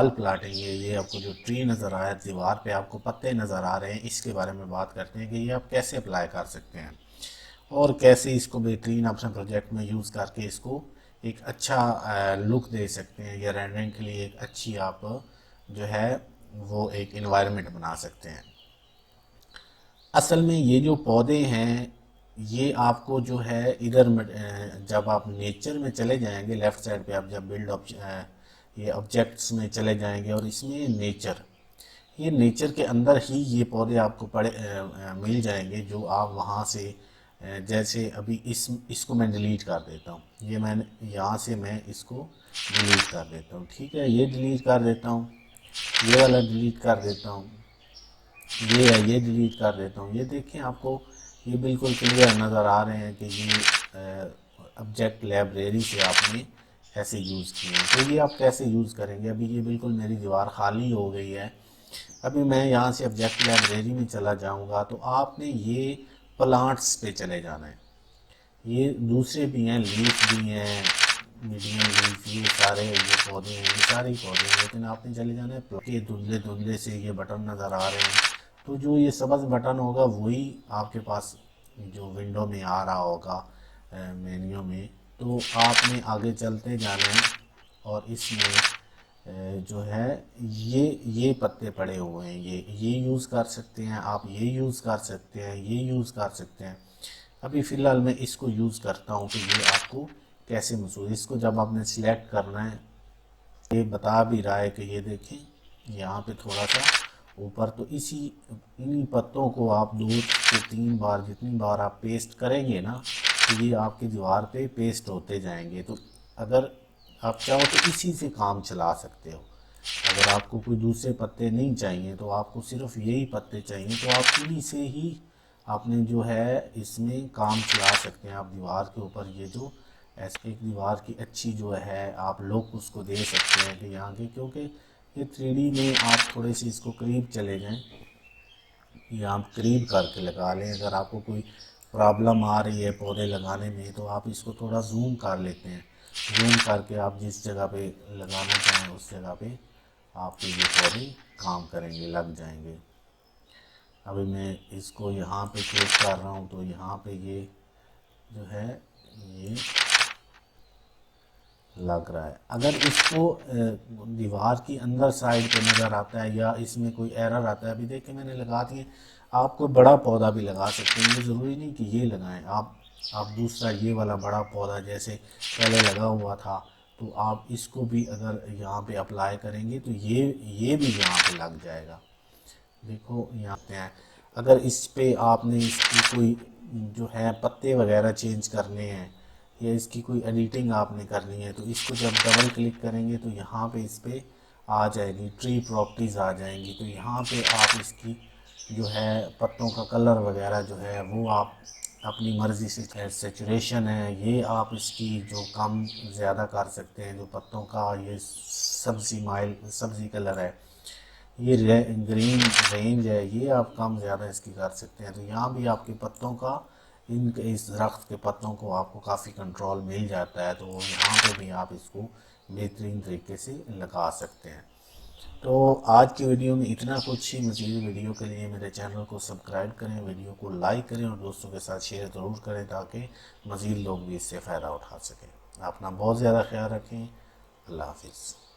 Wall plotting है, ये आपको जो ट्री नज़र आया, दीवार पे आपको पत्ते नज़र आ रहे हैं, इसके बारे में बात करते हैं कि ये आप कैसे अप्लाई कर सकते हैं और कैसे इसको बेहतरीन अपने प्रोजेक्ट में यूज़ करके इसको एक अच्छा लुक दे सकते हैं या रेंडरिंग के लिए एक अच्छी आप जो है वो एक इन्वायरमेंट बना सकते हैं। असल में ये जो पौधे हैं ये आपको जो है इधर जब आप नेचर में चले जाएंगे, लेफ़्ट साइड पे आप जब ये ऑब्जेक्ट्स में चले जाएंगे और इसमें ये नेचर के अंदर ही ये पौधे आपको मिल जाएंगे जो आप वहाँ से जैसे अभी इसको मैं डिलीट कर देता हूँ, ये मैंने यहाँ से मैं इसको डिलीट कर देता हूँ, ठीक है, ये डिलीट कर देता हूँ, ये वाला डिलीट कर देता हूँ, ये है ये डिलीट कर देता हूँ। ये देखें आपको ये बिल्कुल क्लियर नज़र आ रहे हैं कि ये ऑब्जेक्ट लाइब्रेरी से आपने ऐसे यूज़ किए हैं। तो ये आप कैसे यूज़ करेंगे? अभी ये बिल्कुल मेरी दीवार खाली हो गई है, अभी मैं यहाँ से ऑब्जेक्ट लाइब्रेरी में चला जाऊँगा तो आपने ये प्लांट्स पे चले जाना है। ये दूसरे भी हैं, लीफ भी हैं, मीडियम लीफ, ये सारे ये पौधे हैं, ये सारे पौधे हैं, लेकिन आपने चले जाना है के धुंधले धुंधले से ये बटन नज़र आ रहे हैं, तो जो ये सब्ज़ बटन होगा वही आपके पास जो विंडो में आ रहा होगा मेन्यू में, तो आपने आगे चलते जाना है और इसमें जो है ये पत्ते पड़े हुए हैं, ये यूज़ कर सकते हैं आप, ये यूज़ कर सकते हैं, ये यूज़ कर सकते हैं। अभी फ़िलहाल मैं इसको यूज़ करता हूँ कि ये आपको कैसे महसूस, इसको जब आपने सिलेक्ट करना है ये बता भी रहा है कि ये देखें यहाँ पे थोड़ा सा ऊपर, तो इन्हीं पत्तों को आप 2 से 3 बार, जितनी बार आप पेस्ट करेंगे ना तो ये आपकी दीवार पे पेस्ट होते जाएंगे। तो अगर आप चाहो तो इसी से काम चला सकते हो। अगर आपको कोई दूसरे पत्ते नहीं चाहिए तो आपको सिर्फ यही पत्ते चाहिए तो आप इन्हीं से ही आपने जो है इसमें काम चला सकते हैं। आप दीवार के ऊपर ये जो ऐसे एक दीवार की अच्छी जो है आप लुक उसको दे सकते हैं कि यहाँ के, क्योंकि ये 3D में आप थोड़े से इसको करीब चले जाएं, ये आप करीब करके लगा लें। अगर आपको कोई प्रॉब्लम आ रही है पौधे लगाने में तो आप इसको थोड़ा जूम कर लेते हैं, जूम करके आप जिस जगह पे लगाना चाहें उस जगह पे आपके ये पौधे काम करेंगे, लग जाएंगे। अभी मैं इसको यहाँ पे क्लिक कर रहा हूँ तो यहाँ पे ये जो है ये लग रहा है। अगर इसको दीवार की अंदर साइड पे नज़र आता है या इसमें कोई एरर आता है, अभी देखिए मैंने लगा दिए, आप कोई बड़ा पौधा भी लगा सकते हैं, ये ज़रूरी नहीं कि ये लगाएं आप दूसरा ये वाला बड़ा पौधा जैसे पहले लगा हुआ था तो आप इसको भी अगर यहाँ पे अप्लाई करेंगे तो ये भी यहाँ पे लग जाएगा। देखो यहाँ पे है, अगर इस पे आपने इसकी कोई जो है पत्ते वगैरह चेंज करने हैं या इसकी कोई एडिटिंग आपने करनी है तो इसको जब डबल क्लिक करेंगे तो यहाँ पे इस पे आ जाएगी, ट्री प्रॉपर्टीज़ आ जाएंगी, तो यहाँ पे आप इसकी जो है पत्तों का कलर वगैरह जो है वो आप अपनी मर्ज़ी से, सेचुरेशन है ये आप इसकी जो कम ज़्यादा कर सकते हैं, जो पत्तों का ये सब्ज़ी कलर है, ये ग्रीन रेंज है, ये आप कम ज़्यादा इसकी कर सकते हैं। तो यहाँ भी आपके पत्तों का इस दरख्त के पत्तों को आपको काफ़ी कंट्रोल मिल जाता है, तो यहाँ पे भी आप इसको बेहतरीन तरीके से लगा सकते हैं। तो आज की वीडियो में इतना कुछ ही। मज़ीद वीडियो के लिए मेरे चैनल को सब्सक्राइब करें, वीडियो को लाइक करें और दोस्तों के साथ शेयर ज़रूर करें ताकि मज़ीद लोग भी इससे फ़ायदा उठा सकें। अपना बहुत ज़्यादा ख्याल रखें। अल्लाह हाफिज़।